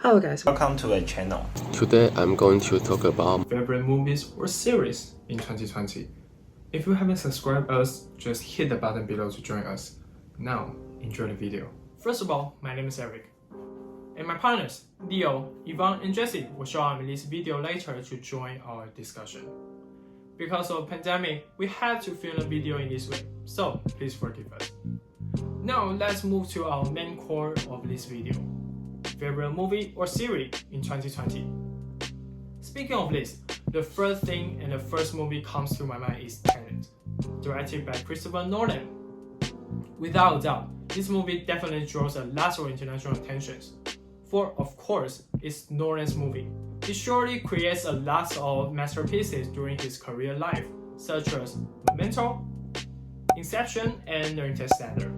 Hello guys, Welcome to the channel. Today I'm going to talk about favorite movies or series in 2020. If you haven't subscribed us, just hit the button below to join us. Now, enjoy the video. First of all, my name is Eric. And my partners, Leo, Yvonne, and Jesse will show up in this video later to join our discussion. Because of pandemic, we had to film a video in this way, so please forgive us. Now let's move to our main core of this video. Favorite movie or series in 2020. Speaking of this, the first thing and the first movie comes to my mind is Tenet, directed by Christopher Nolan. Without a doubt, this movie definitely draws a lot of international attention. For of course, it's Nolan's movie. He surely creates a lot of masterpieces during his career life, such as Memento, Inception, and Interstellar.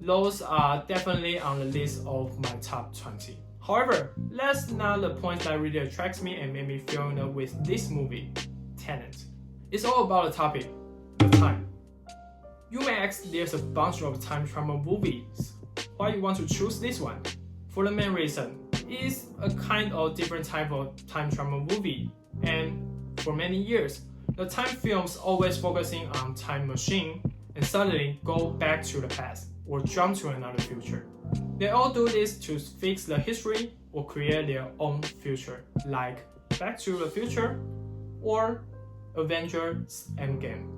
Those are definitely on the list of my top 20. However, that's not the point that really attracts me and made me fall in love with this movie, Tenet. It's all about the topic, the time. You may ask, there's a bunch of time travel movies. Why you want to choose this one? For the main reason, it's a kind of different type of time travel movie, and for many years, the time films always focusing on time machine and suddenly go back to the past or jump to another future. They all do this to fix the history or create their own future, like Back to the Future or Avengers Endgame.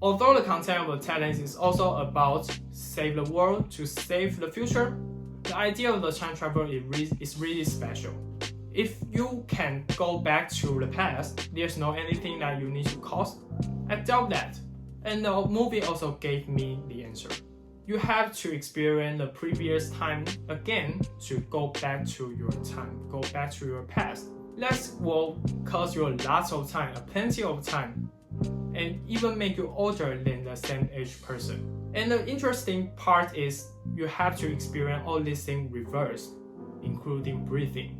Although the content of the Tenet is also about save the world to save the future, the idea of the time travel is really special. If you can go back to the past, there's no anything that you need to cost. I doubt that. And the movie also gave me the answer. You have to experience the previous time again to go back to your time, go back to your past. That will cost you a lot of time, plenty of time, and even make you older than the same age person. And the interesting part is you have to experience all these things reversed, including breathing,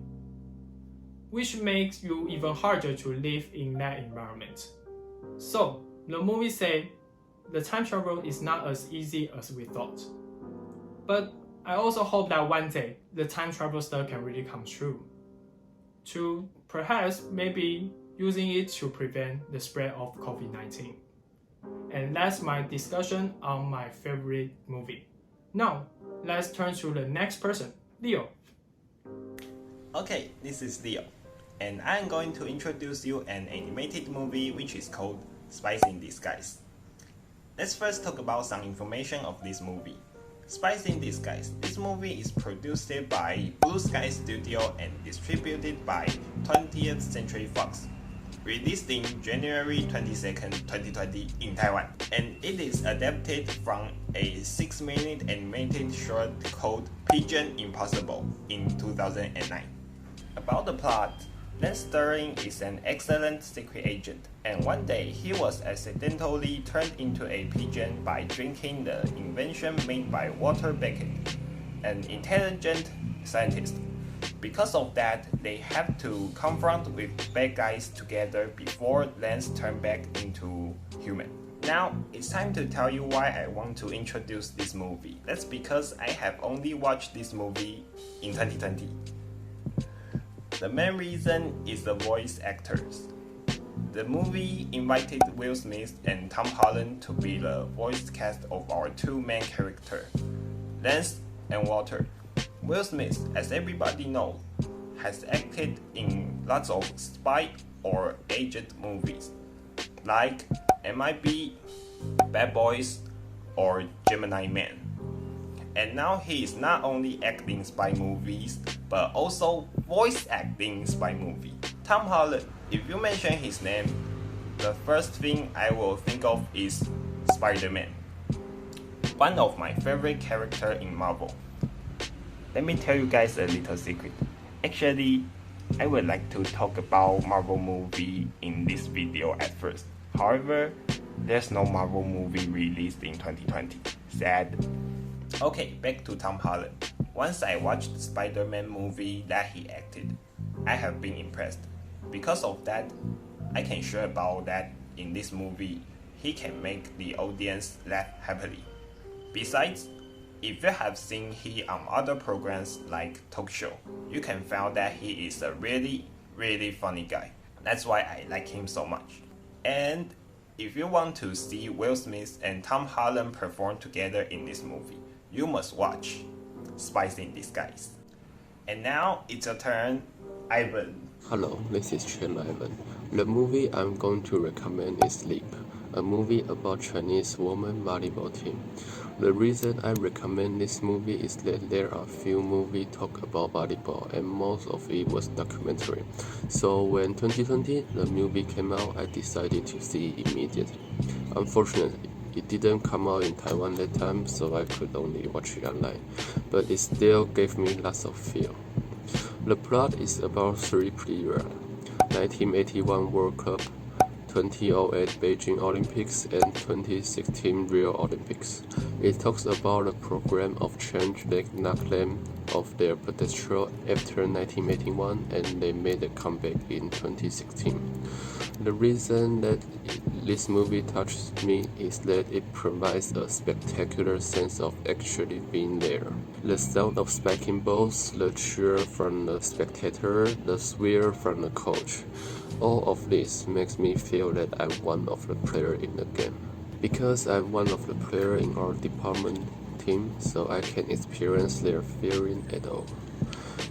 which makes you even harder to live in that environment. So, the movie says the time travel is not as easy as we thought. But I also hope that one day the time travel stuff can really come true. To perhaps maybe using it to prevent the spread of COVID-19. And that's my discussion on my favorite movie. Now, let's turn to the next person, Leo. Okay, this is Leo, and I'm going to introduce you an animated movie which is called Spies in Disguise. Let's first talk about some information of this movie. Spies in Disguise. This movie is produced by Blue Sky Studio and distributed by 20th Century Fox. Released in January 22nd, 2020 in Taiwan. And it is adapted from a 6-minute animated short called Pigeon Impossible in 2009. About the plot, Lance Sterling is an excellent secret agent, and one day he was accidentally turned into a pigeon by drinking the invention made by Walter Beckett, an intelligent scientist. Because of that, they have to confront with bad guys together before Lance turns back into human. Now, it's time to tell you why I want to introduce this movie. That's because I have only watched this movie in 2020. The main reason is the voice actors. The movie invited Will Smith and Tom Holland to be the voice cast of our two main characters, Lance and Walter. Will Smith, as everybody knows, has acted in lots of spy or agent movies, like MIB, Bad Boys, or Gemini Man. And now he is not only acting spy movies, but also voice acting spy movie. Tom Holland, if you mention his name, the first thing I will think of is Spider-Man, one of my favorite characters in Marvel. Let me tell you guys a little secret. Actually, I would like to talk about Marvel movie in this video at first. However, there's no Marvel movie released in 2020. Sad. Okay, back to Tom Holland. Once I watched the Spider-Man movie that he acted, I have been impressed. Because of that, I can share about that in this movie, he can make the audience laugh happily. Besides, if you have seen him on other programs like talk show, you can find that he is a really, really funny guy. That's why I like him so much. And if you want to see Will Smith and Tom Holland perform together in this movie, you must watch Spies in Disguise. And now it's your turn, Ivan. Hello, this is Chen Ivan. The movie I'm going to recommend is Leap, a movie about Chinese women volleyball team. The reason I recommend this movie is that there are few movies talk about volleyball and most of it was documentary. So when 2020 the movie came out, I decided to see it immediately. Unfortunately, it didn't come out in Taiwan that time, so I could only watch it online, but it still gave me lots of feel. The plot is about three players: 1981 World Cup, 2008 Beijing Olympics, and 2016 Rio Olympics. It talks about a program of change that knocked them off their pedestal after 1981, and they made a comeback in 2016. The reason that this movie touches me is that it provides a spectacular sense of actually being there. The sound of spiking balls, the cheer from the spectator, the swear from the coach. All of this makes me feel that I'm one of the players in the game. Because I'm one of the players in our department team, so I can experience their feeling at all.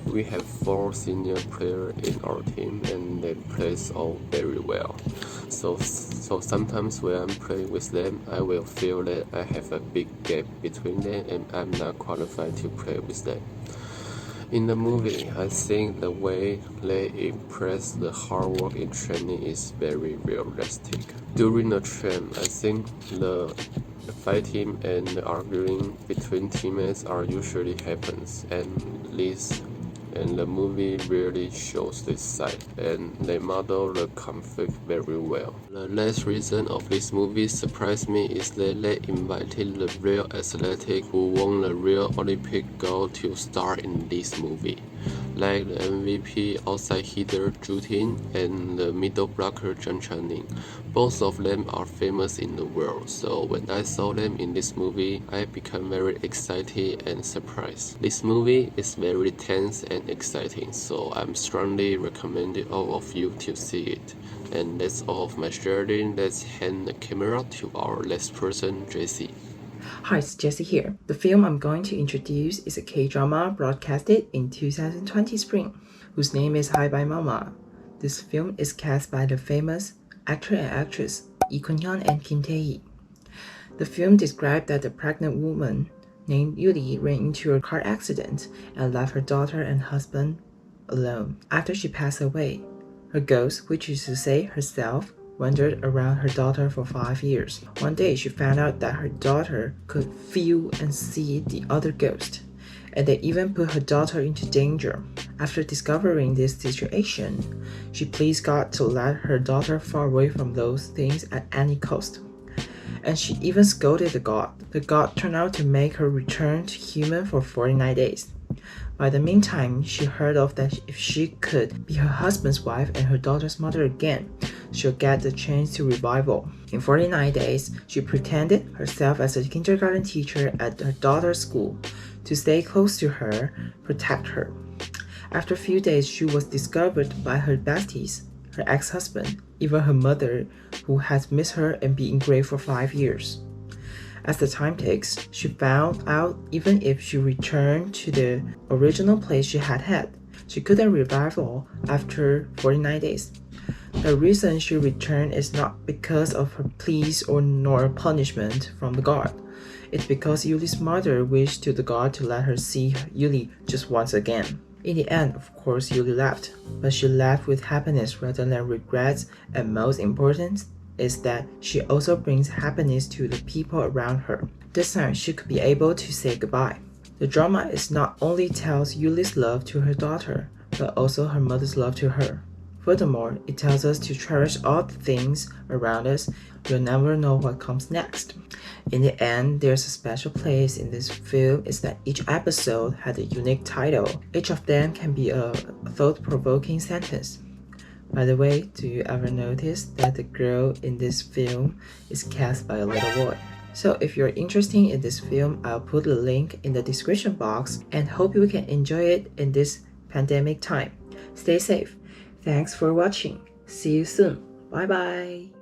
We have 4 senior players in our team and they play all very well. So sometimes when I'm playing with them, I will feel that I have a big gap between them and I'm not qualified to play with them. In the movie, I think the way they express the hard work in training is very realistic. During the train, I think the fighting and the arguing between teammates are usually happens, and the movie really shows this side, and they model the conflict very well. The last reason of this movie surprised me is that they invited the real athlete who won the Rio Olympic gold to star in this movie, like the MVP outside hitter Zhu Ting and the middle blocker Zhang Channing. Both of them are famous in the world, so when I saw them in this movie, I became very excited and surprised. This movie is very tense and exciting, so I'm strongly recommending all of you to see it. And that's all of my sharing. Let's hand the camera to our last person, JC. Hi, it's Jessie here. The film I'm going to introduce is a K-drama broadcasted in 2020 spring, whose name is Hi Bye Mama. This film is cast by the famous actor and actress Lee Kun-hyun and Kim Tae-hee. The film described that a pregnant woman named Yuli ran into a car accident and left her daughter and husband alone. After she passed away, her ghost, which is to say herself, wandered around her daughter for 5 years. One day she found out that her daughter could feel and see the other ghost, and they even put her daughter into danger. After discovering this situation, she pleased God to let her daughter far away from those things at any cost. And she even scolded the god. The god turned out to make her return to human for 49 days. By the meantime, she heard of that if she could be her husband's wife and her daughter's mother again, she'll get the chance to revival. In 49 days, she pretended herself as a kindergarten teacher at her daughter's school to stay close to her, protect her. After a few days, she was discovered by her besties, her ex-husband, even her mother, who had missed her and been in grave for 5 years. As the time ticks, she found out even if she returned to the original place she had, she couldn't revival after 49 days. The reason she returned is not because of her pleas or nor punishment from the god. It's because Yuli's mother wished to the god to let her see Yuli just once again. In the end, of course, Yuli left, but she left with happiness rather than regrets, and most important is that she also brings happiness to the people around her. This time, she could be able to say goodbye. The drama is not only tells Yuli's love to her daughter, but also her mother's love to her. Furthermore, it tells us to cherish all the things around us. You'll never know what comes next. In the end, there's a special place in this film is that each episode had a unique title. Each of them can be a thought-provoking sentence. By the way, do you ever notice that the girl in this film is cast by a little boy? So if you're interested in this film, I'll put a link in the description box and hope you can enjoy it in this pandemic time. Stay safe. Thanks for watching. See you soon. Bye bye.